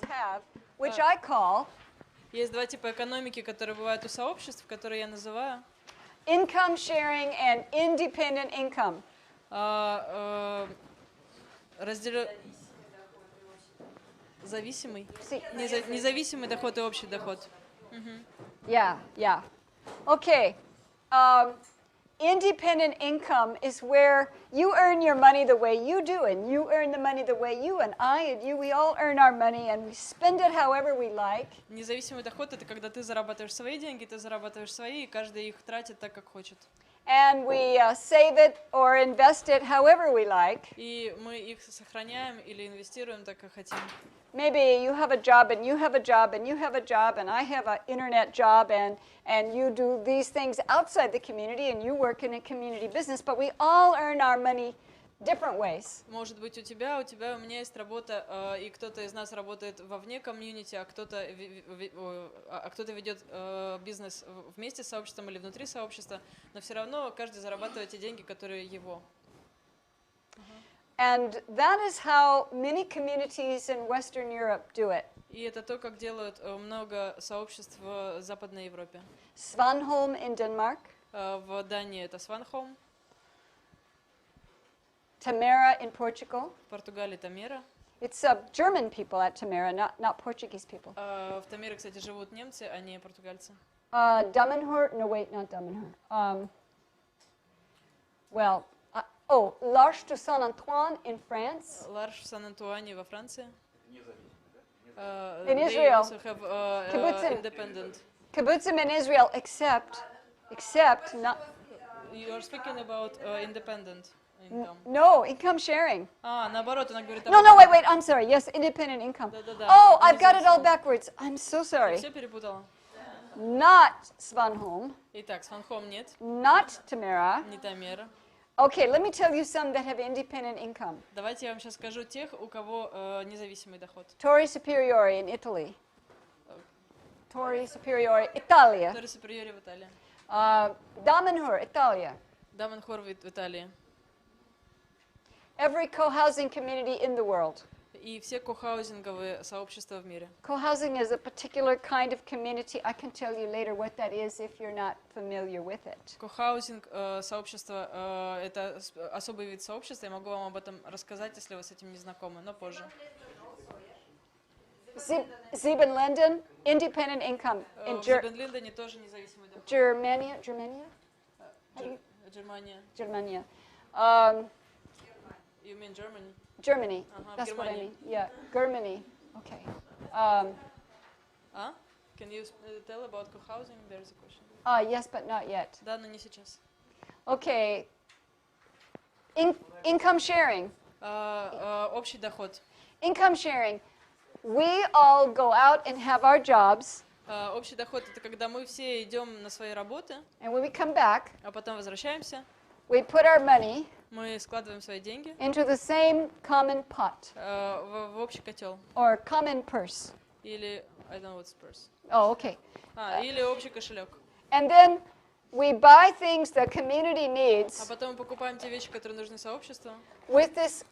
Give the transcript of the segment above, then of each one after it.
have, which I call Есть два типа экономики, которые бывают у сообществ, которые я называю income sharing and independent income. Зависимый. Независимый доход и общий доход. Yeah, yeah. Okay. Independent income is where you earn your money the way you do, and you earn the money the way you, and I and you, we all earn our money, and we spend it however we like. Независимый доход — это когда ты зарабатываешь свои деньги, ты зарабатываешь свои, и каждый их тратит так, как хочет. And we save it or invest it however we like. И мы их сохраняем или инвестируем так, как хотим. Maybe you have a job, and you have a job, and you have a job, and I have an internet job, and you do these things outside the community, and you work in a community business, but we all earn our money different ways. Может быть, у тебя, у меня есть работа, и кто-то из нас работает вовне комьюнити, а кто-то ведет бизнес вместе с сообществом или внутри сообщества, но все равно каждый зарабатывает те деньги, которые его. And that is how many communities in Western Europe do it. И это то, как делают много сообществ в Западной Европе. Svanholm in Denmark. В Дании это Сванхолм. Tamera in Portugal. В Португалии Тамера. It's German people at Tamera, not Portuguese people. В Тамере, кстати, живут немцы, а не португальцы. Damanhur, no wait, not Damanhur. L'Arche de Saint-Antoine in France. L'Arche de Saint-Antoine во Франции. In Israel. They also have independent. Kibbutzim in Israel, except not. You are speaking about independent income. No, income sharing. Наоборот, она говорит. No, wait, I'm sorry. Yes, independent income. Oh, I've got it all backwards. I'm so sorry. Все перепутала. Not Svanholm. Итак, Сванхолм нет. Not Tamera. Не Тамера. Okay, let me tell you some that have independent income. Давайте я вам сейчас скажу тех, у кого независимый доход. Torre Superiore in Italy. Torre Superiore, Italia. Torre Superiore в Италии. Damanhur, Italia. Damanhur в Италии. Every co-housing community in the world. И все кохаузинговые сообщества в мире. Co-housing is a particular kind of community. I can tell you later what that is if you're not familiar with it. Кохаузинг сообщество это особый вид сообщества. Я могу вам об этом рассказать, если вы с этим не знакомы, но позже. Siebenlinden, independent income in В Сибенлиндене тоже независимый доход. Germania. Germania. You mean Germany? Germany. That's what I mean. Yeah, Germany. Okay. Can you tell about co-housing? There is a question. Yes, but not yet. Да, но не сейчас. Okay. Income sharing. Общий доход. Income sharing. We all go out and have our jobs. Общий доход — это когда мы все идем на свои работы, and when we come back, а потом возвращаемся, we put our money мы складываем свои деньги into the same common pot, в общий котел. Or common purse. Или, I don't know what's purse. Oh, okay. Или общий кошелек. And then we buy things the community needs. А потом мы покупаем те вещи, которые нужны сообществу. With this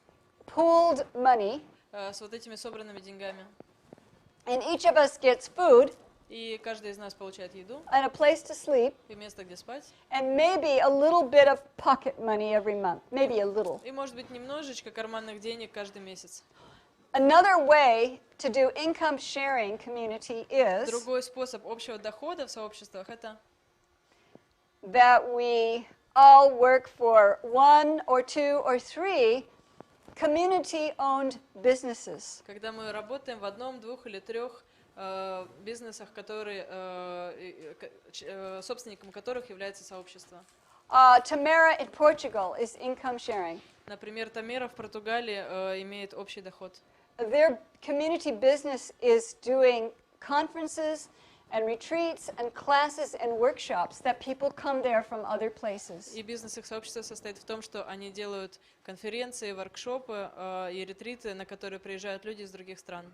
pooled money. С вот этими собранными деньгами. And each of us gets food. И каждый из нас получает еду. And a place to sleep. И место, где спать. And maybe a little bit of pocket money every month. Maybe a little. И может быть немножечко карманных денег каждый месяц. Another way to do income sharing community is другой способ общего дохода в сообществах это that we all work for one or two or three community-owned businesses. Когда мы работаем в одном, двух или трех бизнесах, которые собственником которых является сообщество. Tamera in Portugal is income sharing. Например, Тамера в Португалии имеет общий доход. Their community business is doing conferences and retreats and classes and workshops that people come there from other places. И бизнес их сообщества состоит в том, что они делают конференции, воркшопы и ретриты, на которые приезжают люди из других стран.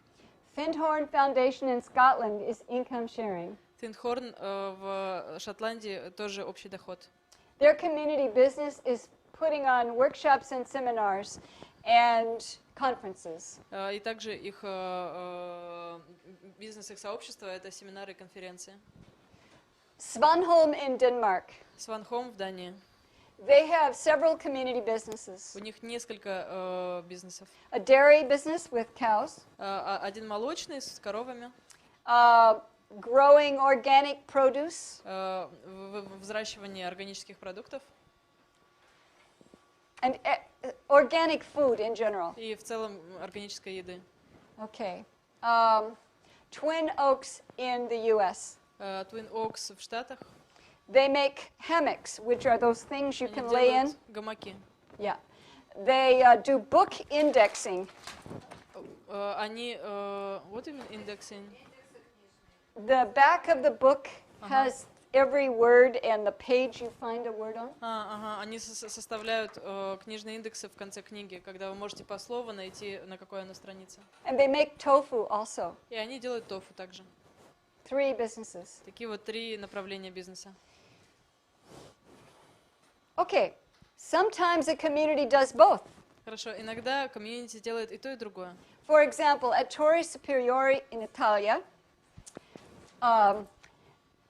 Findhorn Foundation in Scotland is income sharing. Findhorn в Шотландии тоже общий доход. Their community business is putting on workshops and seminars and conferences. И также их бизнес, их сообщество — это семинары и конференции. Svanholm in Denmark. Сванхом в Дании. They have several community businesses. У них несколько бизнесов. A dairy business with cows. Один молочный с коровами. Growing organic produce. Взращивание органических продуктов. And organic food in general. И в целом органической еды. Okay. Twin Oaks in the U.S. Twin Oaks в Штатах. They make hammocks, which are those things you can lay in. Гамаки. Yeah. They do book indexing. Они, what do you mean indexing? The back of the book has every word and the page you find a word on. Они составляют книжные индексы в конце книги, когда вы можете по слову найти, на какой она странице. And they make tofu also. И они делают тофу также. 3 businesses. Такие вот 3 направления бизнеса. Okay. Sometimes a community does both. Хорошо, иногда комьюнити делает и то, и другое. For example, at Torre Superiore in Italia,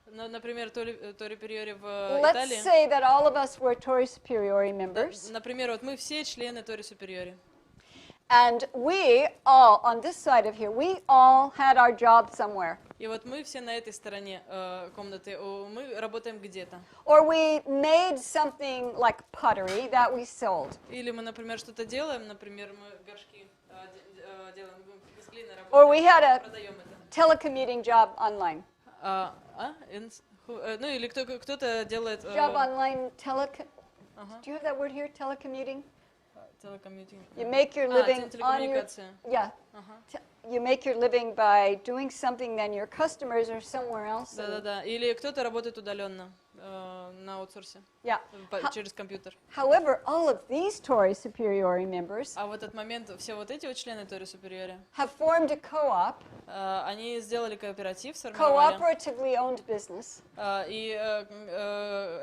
например, Torre Superiore в let's Италии. say that all of us were Torre Superiore members. Например, вот мы все члены Torre Superiore. And we all, on this side of here, we all had our job somewhere. И вот мы все на этой стороне комнаты, мы работаем где-то. Or we made something like pottery that we sold. Или мы, например, что-то делаем, например, мы горшки делаем, из глины Or we had работаем, a продаем это. telecommuting job online. Ну или кто-то делает... Job online, do you have that word here, telecommuting? Telecommuting. You make your living on your... Yeah. You make your living by doing something, then your customers are somewhere else. Да. Или кто-то работает удаленно на аутсорсе. Yeah. Через компьютер. However, all of these Torre Superiore members А в этот момент все вот эти вот члены Torre Superiore have formed a co-op, они сделали кооператив, сформировали. cooperatively owned business. И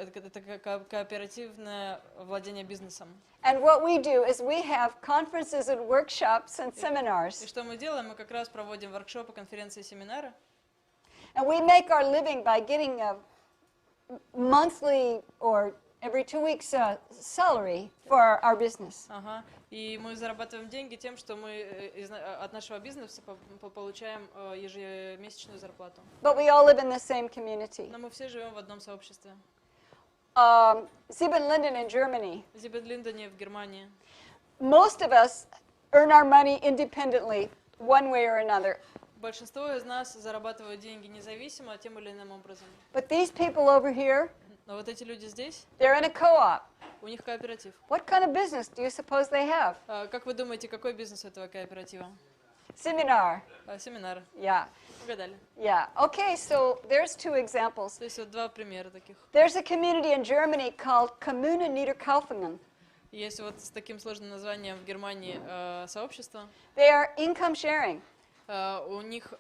это кооперативное владение бизнесом. And what we do is we have conferences and workshops and seminars. И что мы делаем? Мы как раз проводим воркшопы, конференции, семинары. And we make our living by getting a monthly or every 2 weeks salary for our business. И мы зарабатываем деньги тем, что мы от нашего бизнеса получаем ежемесячную зарплату. But we all live in the same community. Но мы все живем в одном сообществе. Siebenlinden in Germany. Сибенлиндене в Германии. Most of us earn our money independently, one way or another. Большинство из нас зарабатывают деньги независимо, тем или иным образом. But these people over here, но вот эти люди здесь, they're in a co-op. У них кооператив. What kind of business do you suppose they have? Как вы думаете, какой бизнес у этого кооператива? Seminar. Семинар. Yeah. Угадали. Yeah. Okay, so there's 2 examples. То есть вот 2 примера таких. There's a community in Germany called Kommune Niederkaufungen. Есть вот с таким сложным названием в Германии сообщество. They are income sharing. У них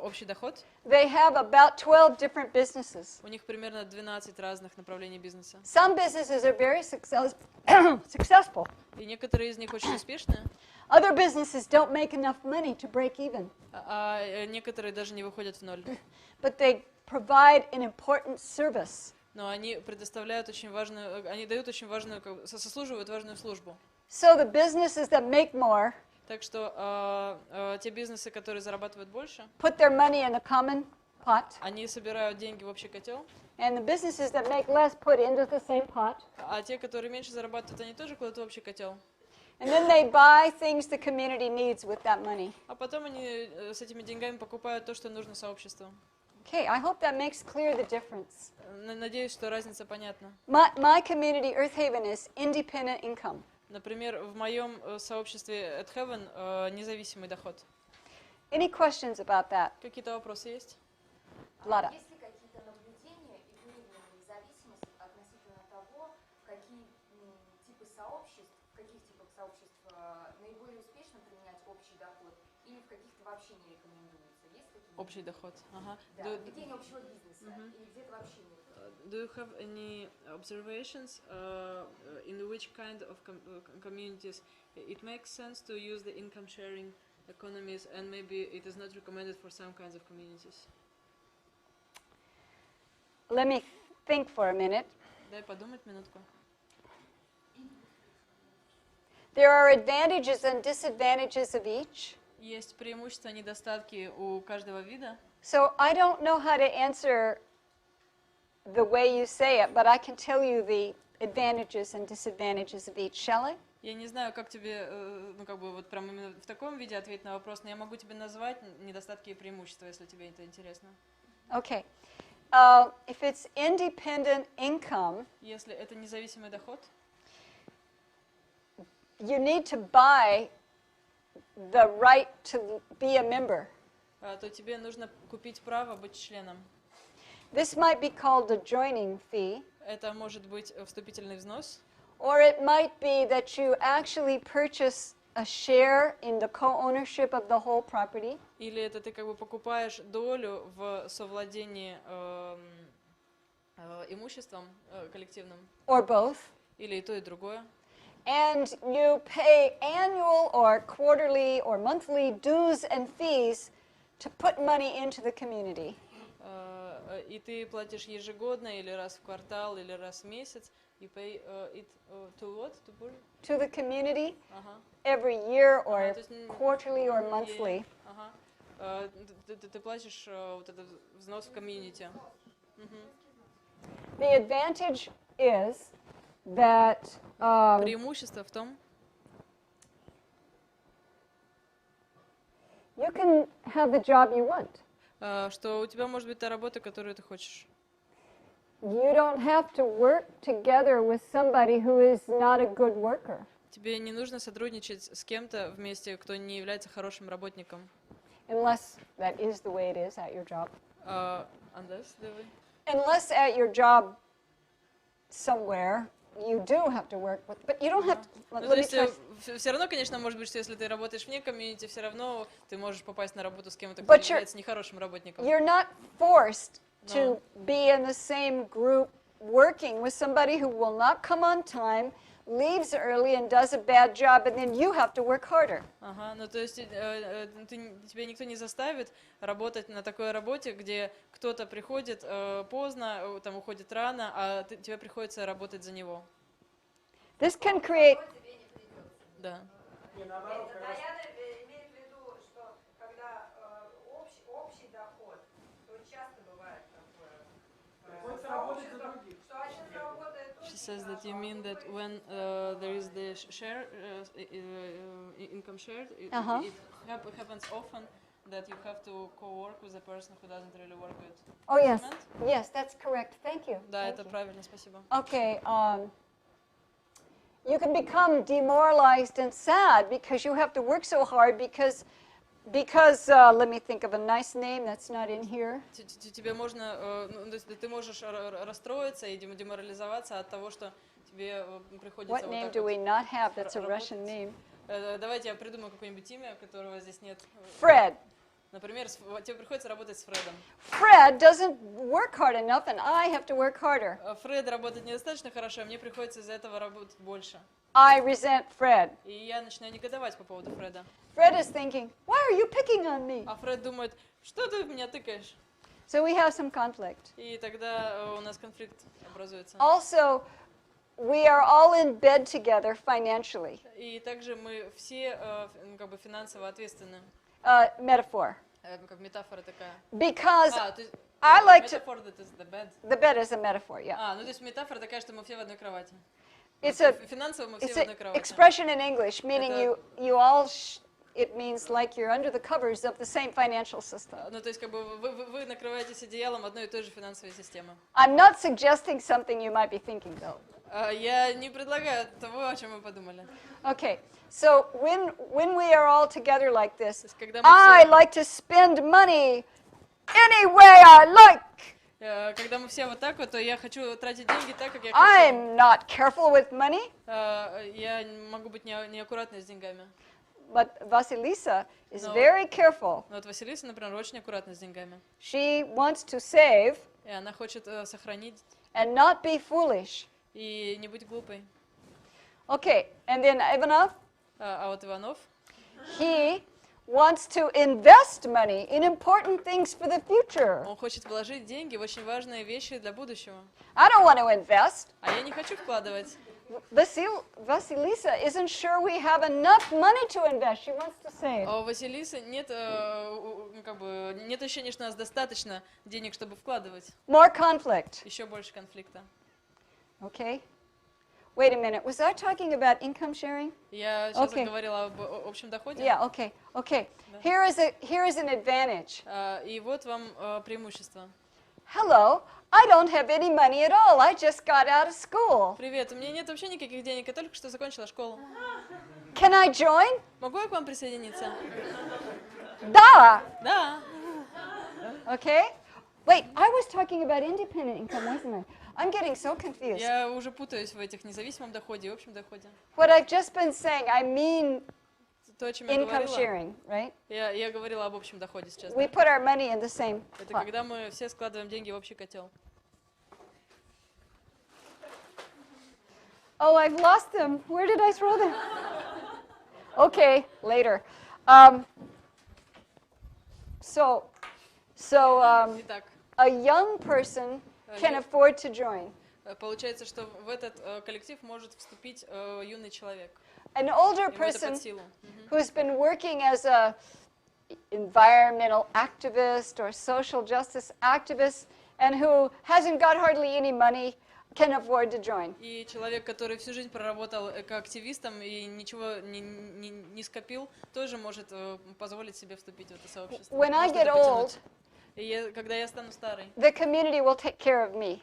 общий доход. They have about 12 different businesses. У них примерно 12 разных направлений бизнеса. Some businesses are very successful. И некоторые из них очень успешные. Other businesses don't make enough money to break even. А некоторые даже не выходят в ноль. But they provide an important service. Но они предоставляют очень важную, они дают очень важную, сослуживают важную службу. So the businesses that make more Так что те бизнесы, которые зарабатывают больше, put their money in a common pot. Они собирают деньги в общий котел. And the businesses that make less put into the same pot. А те, которые меньше зарабатывают, они тоже кладут в общий котел. And then they buy things the community needs with that money. А потом они с этими деньгами покупают то, что нужно сообществу. Okay, I hope that makes clear the difference. Надеюсь, что разница понятна. My community, Earth Haven, is independent income. Например, в моем сообществе At Heaven независимый доход. Any questions about that? Какие-то вопросы есть? Лара. Есть ли какие-то наблюдения и выявленные зависимости относительно того, какие типы сообществ, в каких типах сообществ наиболее успешно применять общий доход, или в каких-то вообще не рекомендуется? есть какие-то? Общий доход. Ага. Да, ведение общего бизнеса. Или где-то вообще нет? Do you have any observations in which kind of communities it makes sense to use the income sharing economies, and maybe it is not recommended for some kinds of communities? Let me think for a minute. Дай подумать минутку. There are advantages and disadvantages of each. Есть преимущества и недостатки у каждого вида. So I don't know how to answer the way you say it, but I can tell you the advantages and disadvantages of each. Shall I? Я не знаю, как тебе, ну как бы вот прям именно в таком виде ответить на вопрос, но я могу тебе назвать недостатки и преимущества, если тебе это интересно. Okay. If it's independent income, Если это независимый доход, you need to buy the right to be a member. То тебе нужно купить право быть членом. This might be called a joining fee, Это может быть вступительный взнос, or it might be that you actually purchase a share in the co-ownership of the whole property. или это ты как бы покупаешь долю в совладении имуществом коллективным, Or both. или и то, и другое. And you pay annual or quarterly or monthly dues and fees to put money into the community. И ты платишь ежегодно, или раз в квартал, или раз в месяц. You pay it to what? To the community Ага. every year or То есть, quarterly or monthly. Ага. Ты платишь вот этот взнос в комьюнити. The advantage is that Преимущество в том, you can have the job you want. Что у тебя может быть та работа, которую ты хочешь. You don't have to work together with somebody who is not a good worker. Тебе не нужно сотрудничать с кем-то вместе, кто не является хорошим работником. Unless that is the way it is at your job. Unless Unless at your job somewhere you do have to work with, but you don't have to. Ну, Let то me есть try. все равно, конечно, может быть, что если ты работаешь вне комьюнити, все равно ты можешь попасть на работу с кем-то, кто But является нехорошим работником. You're not forced to No. be in the same group working with somebody who will not come on time, leaves early and does a bad job, and then you have to work harder. Ага, ну то есть тебя никто не заставит работать на такой работе, где кто-то приходит поздно, там уходит рано, а тебе приходится работать за него. This can create. Да. Даяна имеет в виду, что когда общий доход, то часто бывает такое, что один работает She says that you mean that when there is the share, income shared, it happens often that you have to co-work with a person who doesn't really work it. Oh yes, yes, that's correct. Thank you. Да, Thank это you. правильно, спасибо. Okay. You can become demoralized and sad because you have to work so hard because let me think of a nice name that's not in here. Тебе можно, ты можешь расстроиться и деморализоваться от того, что тебе приходится What вот name так do вот we not have that's a работать. Russian name? Давайте я придумаю какое-нибудь имя, которого здесь нет. Fred. Например, тебе приходится работать с Фредом. Fred doesn't work hard enough and I have to work harder. Фред работает недостаточно хорошо, а мне приходится из-за этого работать больше. I resent Fred. И я начинаю негодовать по поводу Фреда. Fred is thinking, why are you picking on me? А Фред думает, что ты в меня тыкаешь? So we have some conflict. И тогда у нас конфликт образуется. Also, we are all in bed together financially. И также мы все как бы финансово ответственны. Metaphor. Как метафора такая. Because То есть, I like to. метафора, that is the bed. The bed is a metaphor, yeah. Ну то есть метафора такая, что мы все в одной кровати. Финансово мы все в It's одной an кровати. expression in English, meaning Это- you all. It means like you're under the covers of the same financial system. Ну то есть как бы вы накрываетесь одеялом одной и той же финансовой системы. I'm not suggesting something you might be thinking though. Я не предлагаю того, о чем мы подумали. Okay, so when we are all together like this, То есть когда мы I все, like to spend money any way I like. когда мы все вот так вот, то я хочу тратить деньги так, как я хочу. I'm not careful with money. Я могу быть неаккуратной с деньгами. but Vasilisa is No. very careful. Но вот Василиса, например, очень аккуратна с деньгами. She wants to save И она хочет сохранить and not be foolish. и не быть глупой. Okay, and then Ivanov, А вот Иванов, he wants to invest money in important things for the future. он хочет вложить деньги в очень важные вещи для будущего. I don't want to invest. А я не хочу вкладывать. Vasilisa isn't sure we have enough money to invest. She wants to save. А у Василисы нет, нет ощущения, что у нас достаточно денег, чтобы вкладывать. More conflict. Еще больше конфликта. Okay. Wait a minute. Was I talking about income sharing? Я сейчас Okay. говорила об общем доходе. Yeah, okay. Okay. Here is an advantage. И вот вам преимущество. Hello. I don't have any money at all. I just got out of school. Привет, у меня нет вообще никаких денег, я только что закончила школу. Can I join? Могу я к вам присоединиться? Da. Да. Okay. Wait, I was talking about independent income, wasn't I? I'm getting so confused. Я уже путаюсь в этих независимом доходе и общем доходе. What I've just been saying, I mean То, о чем я income говорила, sharing, right? я говорила об общем доходе сейчас. We Да? put our money in the same Это pot. когда мы все складываем деньги в общий котел. Oh, I've lost them. Where did I throw them? Okay, later. Итак, A young person can afford to join. получается, что в этот коллектив может вступить юный человек. An older Ему это под person силу. who's been working as a environmental activist or social justice activist and who hasn't got hardly any money can afford to join. И человек, который всю жизнь проработал экоактивистом и ничего не скопил, тоже может позволить себе вступить в это сообщество. When I Может get это old, потянуть. И когда я стану старой, the community will take care of me.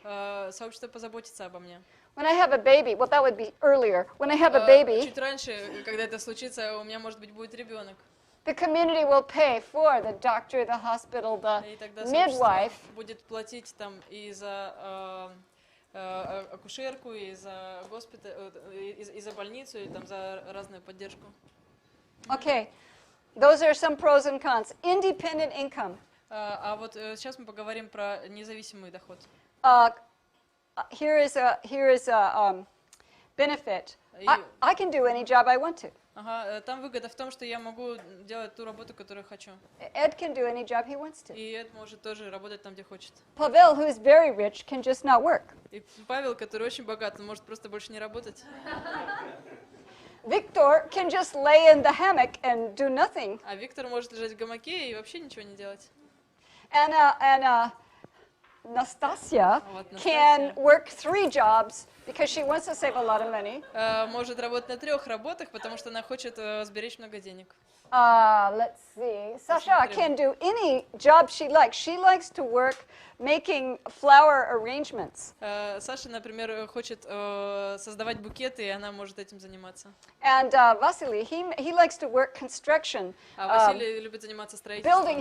сообщество позаботится обо мне. When I have a baby, well, that would be earlier. When I have a baby, Чуть раньше, когда это случится, у меня, может быть, будет ребенок. the community will pay for the doctor, the hospital, the И тогда midwife. сообщество будет платить там и за акушерку, и за госпиталь, и за больницу, и там за разную поддержку. Okay, those are some pros and cons. Independent income. А вот сейчас мы поговорим про независимый доход. Here is a benefit. I can do any job I want to. Ага, там выгода в том, что я могу делать ту работу, которую хочу. Ed can do any job he wants to. И Эд может тоже работать там, где хочет. Pavel, who is very rich, can just not work. И Павел, который очень богат, он может просто больше не работать. Victor can just lay in the hammock and do nothing. А Виктор может лежать в гамаке и вообще ничего не делать. And Nastasia Вот can Настасья work 3 jobs because she wants to save a lot of money. может работать на 3 работах, потому что она хочет сберечь много денег. Let's see. Sasha can do any job she likes. She likes to work making flower arrangements. Саша, например, хочет создавать букеты, и она может этим заниматься. And Vasily, he likes to work construction, А Василий любит заниматься building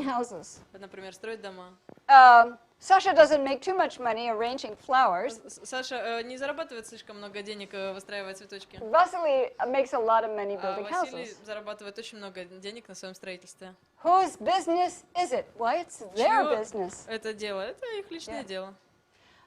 строительством, houses. например, строить дома. Sasha doesn't make too much money arranging flowers. Саша не зарабатывает слишком много денег, выстраивая цветочки. Vasily makes a lot of money А building Василий houses. зарабатывает очень много денег на своем строительстве. Whose business is it? Why, it's their Чье business. это дело? Это их личное дело.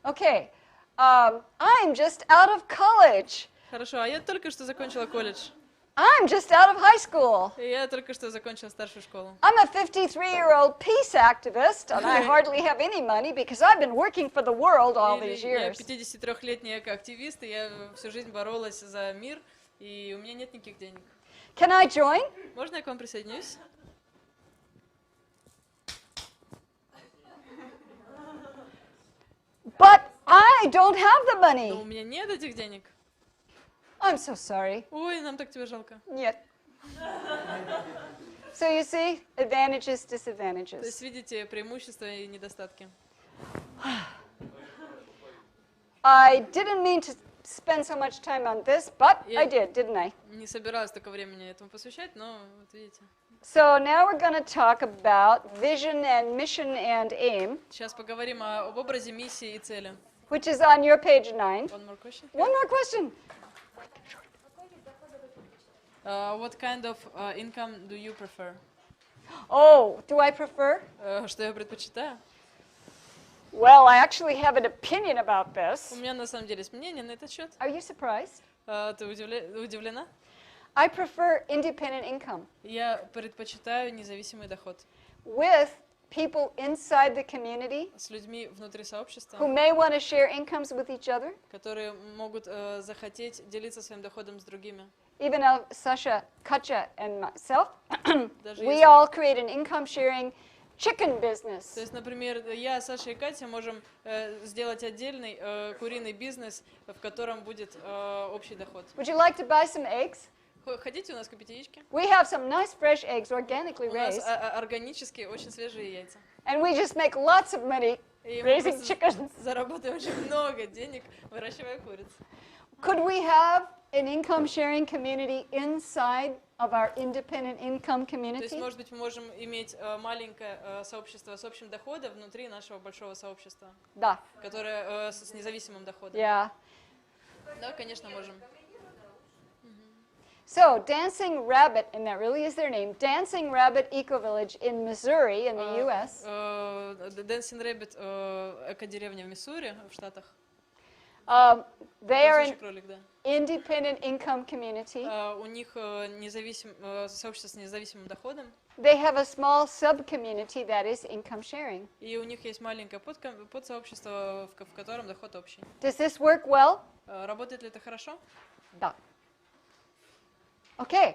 Okay, I'm just out of college. Хорошо, а я только что закончила колледж. I'm just out of high school. И я только что закончила старшую школу. I'm a 53-year-old peace activist, and I hardly have any money because I've been working for the world all Или these я years. 53-летний экоактивист, и я всю жизнь боролась за мир, и у меня нет никаких денег. Can I join? Можно я к вам присоединюсь? But I don't have the Но money. у меня нет этих денег. I'm so sorry. Ой, нам так тебя жалко. Нет. So you see, advantages, То есть, disadvantages. видите, преимущества и недостатки. I didn't mean to spend so much time on this, but I Yeah. did, didn't I? Не собиралась столько времени этому посвящать, но вот видите. So now we're going to talk about vision and mission and aim, Сейчас поговорим об образе, миссии и цели. which is on your page 9. One more question. One more question. What kind of income do you prefer? Oh, do I prefer? Что я предпочитаю? Well, I actually have an opinion about У this. меня на самом деле есть мнение на этот счет. Are you surprised? Ты удивлена? I prefer independent income Я предпочитаю независимый доход with people inside the community с людьми внутри сообщества, who may want to share incomes with each other. которые могут захотеть делиться своим доходом с другими. Even Sasha, Katja, and myself, Даже we если- all create an income sharing chicken То business. есть, например, я, Саша и Катя можем сделать отдельный куриный бизнес, в котором будет общий доход. Would you like to buy some eggs? Хотите у нас купить яички? We have some nice fresh eggs, organically У нас raised, органические, очень свежие яйца. and we just make lots of money И мы raising просто chickens. заработаем очень много денег, выращивая куриц. Could we have an income sharing community inside of our independent income То есть, community? может быть, мы можем иметь маленькое сообщество с общим доходом внутри нашего большого сообщества, Да. которое с независимым доходом. Yeah. Да, конечно, можем. So, Dancing Rabbit, and that really is their name, Dancing Rabbit Eco Village in Missouri in the U.S. Dancing Rabbit, эко-деревня в Миссури, в Штатах. They are Танцующий an кролик, да. independent income community. У них сообщество с независимым доходом, They have a small sub-community that is income sharing. и у них есть маленькое подсообщество, в котором доход общий. Does this work well? Работает ли это хорошо? Да. Okay.